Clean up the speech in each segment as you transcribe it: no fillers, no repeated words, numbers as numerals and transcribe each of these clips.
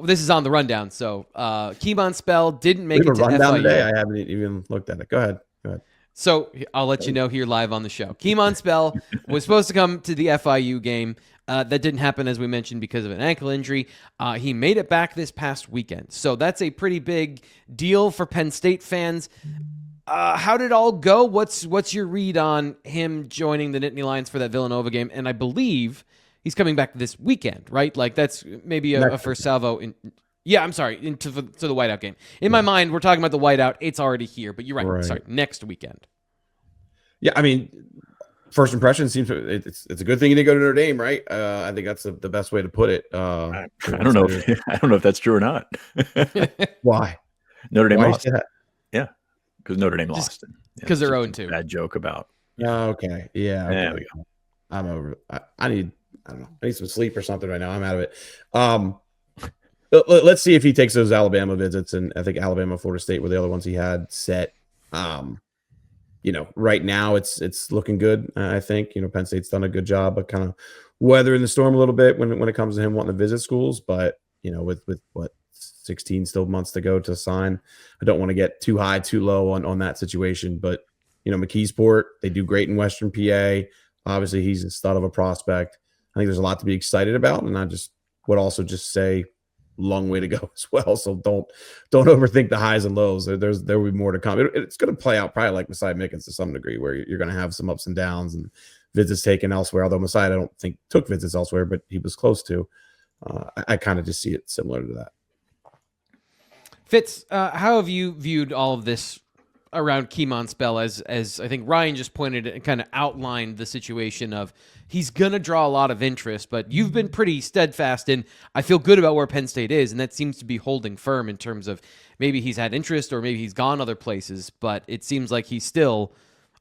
This is on the rundown. So Kemon Spell didn't We make have it a to rundown FIU. today. I haven't even looked at it. Go ahead. So I'll let you know here live on the show. Kemon Spell was supposed to come to the FIU game. That didn't happen, as we mentioned, because of an ankle injury. He made it back this past weekend. So that's a pretty big deal for Penn State fans. How did it all go? What's your read on him joining the Nittany Lions for that Villanova game? And I believe he's coming back this weekend, right? Like that's maybe a first salvo. I'm sorry, to the whiteout game. In my mind, we're talking about the whiteout. It's already here, but you're right. Sorry, next weekend. Yeah, I mean, first impression seems it's a good thing he didn't go to Notre Dame, right? I think that's the best way to put it. I don't know. I don't know if that's true or not. Why? Notre Dame lost. Yeah, because Notre Dame lost. Because they're 0-2. Bad joke about. Okay. Yeah. Okay. There we go. I'm over. I need some sleep or something right now. I'm out of it. Let's see if he takes those Alabama visits, and I think Alabama, Florida State were the other ones he had set. Right now it's looking good. I think Penn State's done a good job of kind of weathering the storm a little bit when it comes to him wanting to visit schools. But with what 16 still months to go to sign, I don't want to get too high, too low on that situation. But McKeesport, they do great in Western PA. Obviously, he's a stud of a prospect. I think there's a lot to be excited about, and I just would also just say long way to go as well. So don't overthink the highs and lows. There will be more to come. It's going to play out probably like Messiah Mickens to some degree, where you're going to have some ups and downs and visits taken elsewhere. Although Messiah, I don't think took visits elsewhere, but he was close to. I kind of just see it similar to that. Fitz, how have you viewed all of this around Kemon Spell as I think Ryan just pointed and kind of outlined the situation of he's going to draw a lot of interest, but you've been pretty steadfast and I feel good about where Penn State is, and that seems to be holding firm in terms of maybe he's had interest or maybe he's gone other places, but it seems like he's still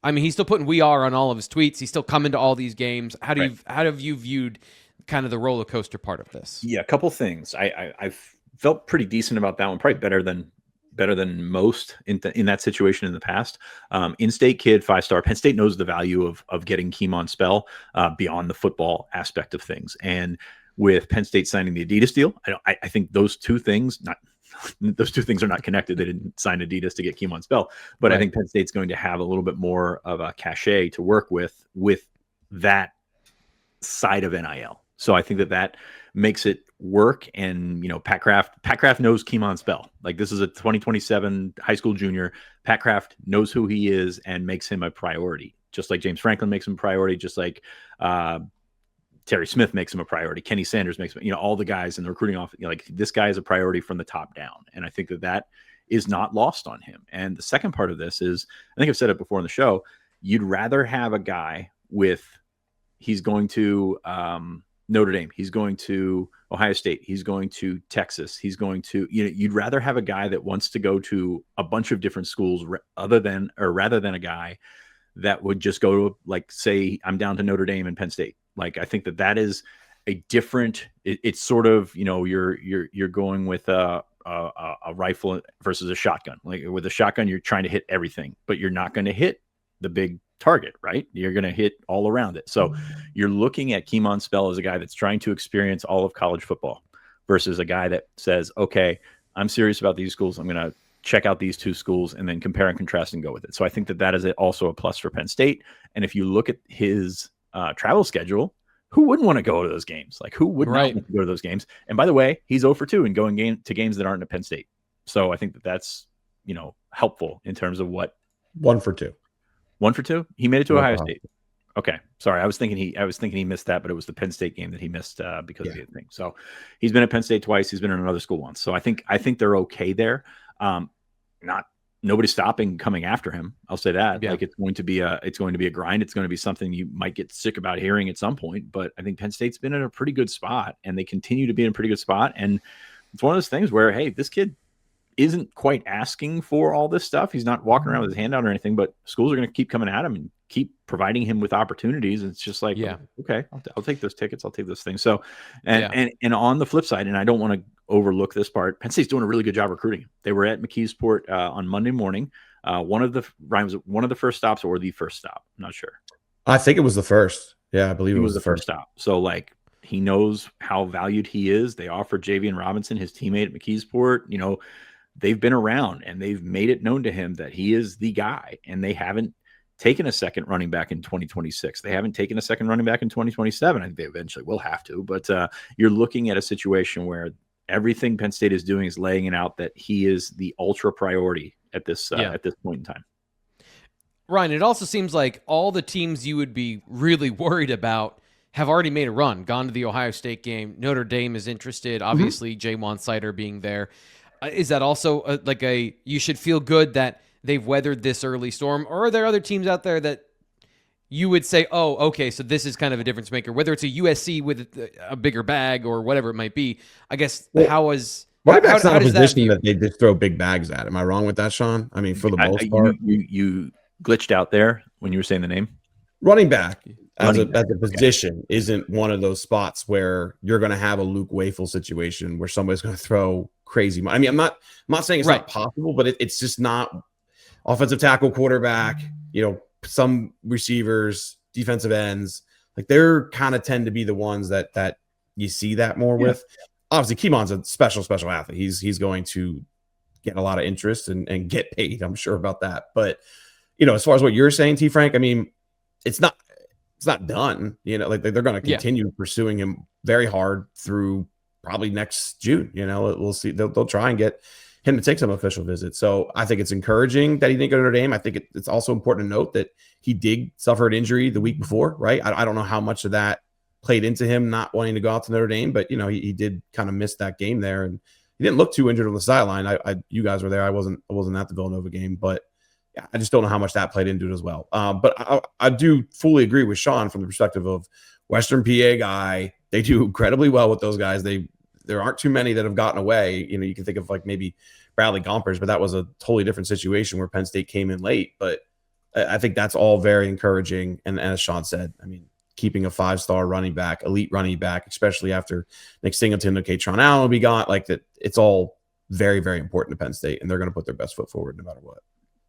putting "we are" on all of his tweets. He's still coming to all these games. How have you viewed kind of the roller coaster part of this? Yeah, a couple things. I've felt pretty decent about that one, probably better than most in that situation in the past. In-state kid, 5-star. Penn State knows the value of getting Kemon Spell beyond the football aspect of things. And with Penn State signing the Adidas deal, I think those two things are not connected. They didn't sign Adidas to get Kemon Spell, but right. I think Penn State's going to have a little bit more of a cachet to work with that side of NIL. So I think that makes it work. And, Pat Kraft knows Kemon Spell. Like, this is a 2027 high school junior. Pat Kraft knows who he is and makes him a priority, just like James Franklin makes him a priority, just like Terry Smith makes him a priority. Kenny Sanders makes him, all the guys in the recruiting office, like, this guy is a priority from the top down. And I think that is not lost on him. And the second part of this is, I think I've said it before on the show, you'd rather have a guy he's going to Notre Dame, he's going to Ohio State, he's going to Texas, he's going to, you'd rather have a guy that wants to go to a bunch of different schools rather than a guy that would just go to, like, say, I'm down to Notre Dame and Penn State. Like, I think that is a different, it's sort of, you're going with a rifle versus a shotgun. Like, with a shotgun, you're trying to hit everything, but you're not going to hit the big target, right? You're going to hit all around it. So you're looking at Kemon Spell as a guy that's trying to experience all of college football versus a guy that says, okay, I'm serious about these schools. I'm going to check out these two schools and then compare and contrast and go with it. So I think that is also a plus for Penn State. And if you look at his travel schedule, who wouldn't want to go to those games? Like, who would not want to go to those games? And by the way, he's 0 for 2 in going to games that aren't at Penn State. So I think that's, helpful in terms of what. 1 for 2. 1 for 2? He made it to Ohio State. Okay. Sorry. I was thinking he missed that, but it was the Penn State game that he missed because of the thing. So he's been at Penn State twice. He's been in another school once. So I think they're okay there. Nobody's stopping coming after him. I'll say that. Yeah. Like, it's going to be a grind. It's going to be something you might get sick about hearing at some point, but I think Penn State's been in a pretty good spot, and they continue to be in a pretty good spot. And it's one of those things where, hey, this kid isn't quite asking for all this stuff. He's not walking around with his hand out or anything, but schools are going to keep coming at him and keep providing him with opportunities. It's just like, okay, I'll take those tickets. I'll take those things. So, and on the flip side, and I don't want to overlook this part, Penn State's doing a really good job recruiting. They were at McKeesport on Monday morning. One of the first stops or the first stop. I'm not sure. I think it was the first. Yeah, I believe it was the first stop. So, like, He knows how valued he is. They offered Javian Robinson, his teammate at McKeesport. You know, they've been around and they've made it known to him that he is the guy, and they haven't taken a second running back in 2026. They haven't taken a second running back in 2027. I think they eventually will have to, but you're looking at a situation where everything Penn State is doing is laying it out that he is the ultra priority at this point in time. Ryan, it also seems like all the teams you would be really worried about have already made a run, gone to the Ohio State game. Notre Dame is interested, obviously, Kemon Spell being there. Is that also you should feel good that they've weathered this early storm, or are there other teams out there that you would say, oh, okay, so this is kind of a difference maker, whether it's a USC with a bigger bag or whatever it might be? I guess how does not a position that they just throw big bags at? Am I wrong with that, Sean? I mean, for the most part, you glitched out there when you were saying the name. Running back as a position isn't one of those spots where you're going to have a Luke Wafel situation where somebody's going to throw crazy money. I mean, I'm not saying it's not possible, but it's just not. Offensive tackle, quarterback, you know, some receivers, defensive ends, like they're kind of tend to be the ones that you see that more with. Obviously, Kemon's a special athlete. He's going to get a lot of interest and get paid. I'm sure about that. But you know, as far as what you're saying, T. Frank, I mean, it's not done. You know, like they're going to continue pursuing him very hard through probably next June. You know, we'll see. They'll try and get him to take some official visits. So I think it's encouraging that he didn't go to Notre Dame. I think it's also important to note that he did suffer an injury the week before, right? I don't know how much of that played into him not wanting to go out to Notre Dame, but you know, he did kind of miss that game there, and he didn't look too injured on the sideline. You guys were there. I wasn't at the Villanova game, but yeah, I just don't know how much that played into it as well. But I do fully agree with Sean from the perspective of Western PA guy. They do incredibly well with those guys. There aren't too many that have gotten away. You know, you can think of like maybe Bradley Gompers, but that was a totally different situation where Penn State came in late. But I think that's all very encouraging. And as Sean said, I mean, keeping a 5-star running back, elite running back, especially after Nick Singleton, okay, Tron Allen will be gone, like that. It's all very, very important to Penn State, and they're going to put their best foot forward no matter what.